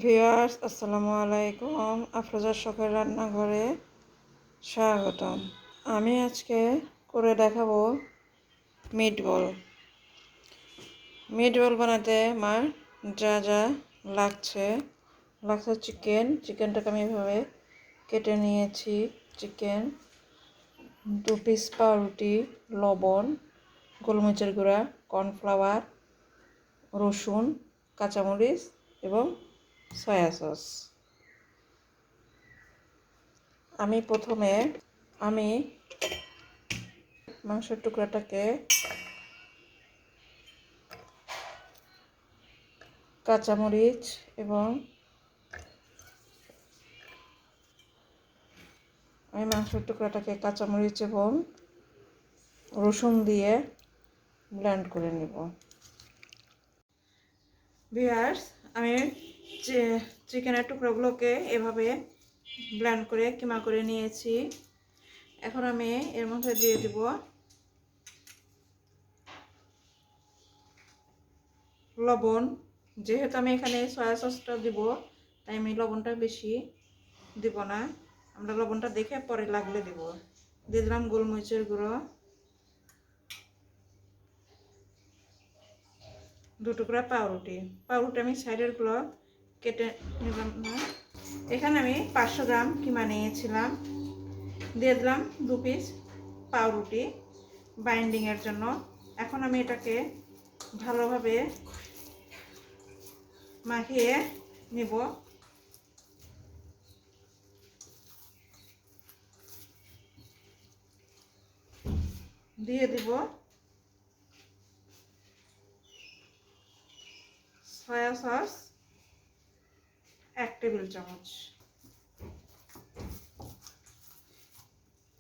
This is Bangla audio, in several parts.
ভিউয়ার্স আসসালামু আলাইকুম, আফরোজার শখের রান্নাঘরে স্বাগতম। আমি আজকে করে দেখাবো মিটবল। মিটবল বানাতে আমার যা যা লাগছে চিকেনটাকে আমি এভাবে কেটে নিয়েছি। চিকেন, 2 পিস পাউরুটি, লবণ, গোলমরিচের গুঁড়া, কর্নফ্লাওয়ার, রসুন, কাঁচামরিচ এবং সয়া সস। আমি প্রথমে মাংসের টুকরাটাকে কাঁচামরিচ এবং রসুন দিয়ে ব্লেন্ড করে নেব। ভিউয়ার্স, আমি চিকেনের টুকরোগুলোকে এভাবে ব্লেন্ড করে কিমা করে নিয়েছি। এখন আমি এর মধ্যে দিয়ে দিব লবণ। যেহেতু আমি এখানে সয়া সসটা দিব, তাই আমি লবণটা বেশি দিব না, আমরা লবণটা দেখে পরে লাগলে দিব। দিয়ে দিলাম গোলমরিচের গুঁড়ো, 2 টুকরা পাউরুটি আমি সাইডের গুলো কেটে নিলাম না। এখানে আমি 500 গ্রাম কিমা নিয়েছিলাম। দিয়ে দিলাম 2 পিস পাউরুটি বাইন্ডিংয়ের জন্য। এখন আমি এটাকে ভালোভাবে মাখিয়ে নিব। দিয়ে দিব সয়া সস 1 টেবিল চামচ।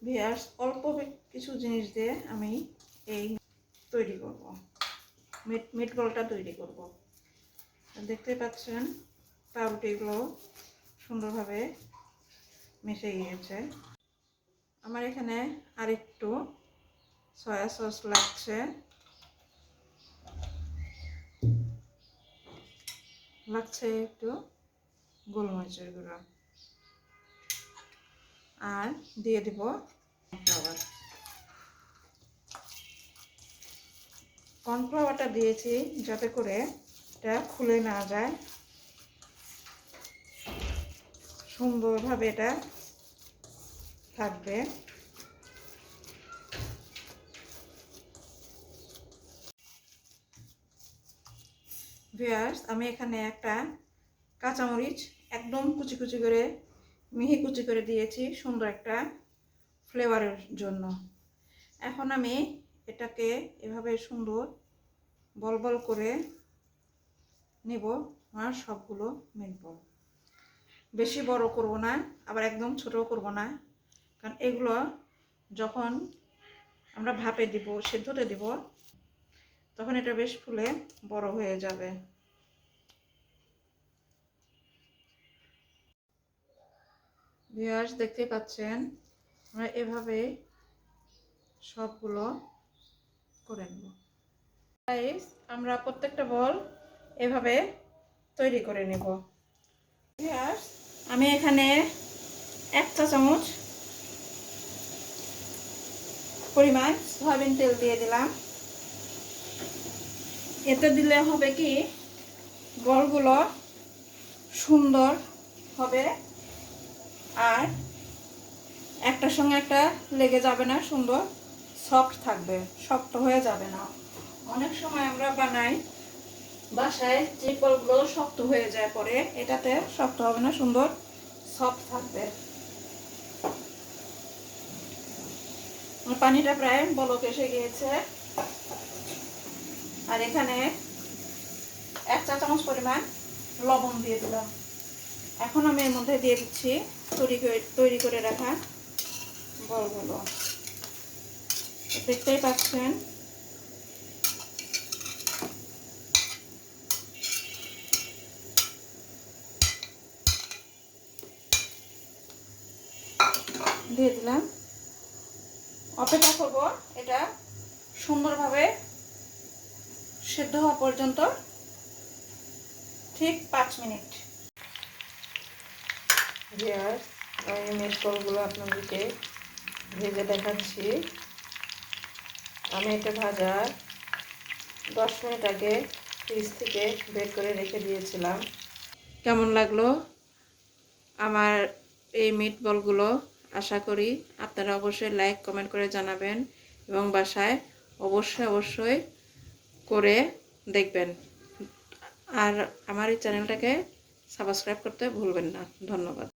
ভিউয়ার্স, অল্প কিছু জিনিস দিয়ে আমি এই তৈরি করব, মিটবলটা তৈরি করব। দেখতে পাচ্ছেন পাউরুটিগুলো সুন্দরভাবে মিশে গিয়েছে। আমার এখানে আরেকটু সয়া সস লাগছে একটু গোলমরিচের গুঁড়া, আর দিয়ে দিব কর্নফ্লাওয়ারটা দিয়েছি যাতে করে এটা খুলে না যায়, সুন্দরভাবে এটা থাকবে। ভিউয়ার্স, আমি এখানে একটা কাঁচামরিচ একদম কুচি কুচি করে মিহি কুচি করে দিয়েছি সুন্দর একটা ফ্লেভারের জন্য। এখন আমি এটাকে এভাবে সুন্দর বল বল করে নিব আর সবগুলো মিটবল। বেশি বড় করব না, আবার একদম ছোট করব না, কারণ এগুলো যখন আমরা ভাপে দিব, সেদ্ধতে দিব, তখন এটা বেশ ফুলে বড় হয়ে যাবে। ভিউয়ার্স, দেখতে পাচ্ছেন আমরা এভাবে সবগুলো করে নেব। গাইস, আমরা প্রত্যেকটা বল এভাবে তৈরি করে নেব। ভিউয়ার্স, আমি এখানে 1 চা চামচ পরিমাণ সয়াবিন তেল দিয়ে দিলাম। এতে দিলে হবে কি, বলগুলো সুন্দর হবে আর একটার সঙ্গে একটা লেগে যাবে না, সুন্দর সফট থাকবে, শক্ত হয়ে যাবে না। অনেক সময় আমরা বানাই বাসায়, যে বলগুলো শক্ত হয়ে যায়, পরে এটাতে শক্ত হবে না, সুন্দর সফট থাকবে। পানিটা প্রায় বলক এসে গিয়েছে, আর এখানে 1 চা চামচ পরিমাণ লবণ দিয়ে দিলাম। এখন আমি এর মধ্যে দিয়ে দিচ্ছি তৈরি করে রাখা বলগুলো। দেখতেই পাচ্ছেন দিয়ে দিলাম। অপেক্ষা করব এটা সুন্দরভাবে সেদ্ধ হওয়া পর্যন্ত, ঠিক 5 মিনিট। ভিউয়ার্স, আমি মিটবলগুলো আপনাদেরকে ভেজে দেখাচ্ছি। আমি এটা ভাজা 10 মিনিট আগে ফ্রিজ থেকে বের করে রেখে দিয়েছিলাম। কেমন লাগলো আমার এই মিটবলগুলো? আশা করি আপনারা অবশ্যই লাইক কমেন্ট করে জানাবেন এবং বাসায় অবশ্যই করে দেখবেন। আর আমার এই চ্যানেলটাকে সাবস্ক্রাইব করতে ভুলবেন না। ধন্যবাদ।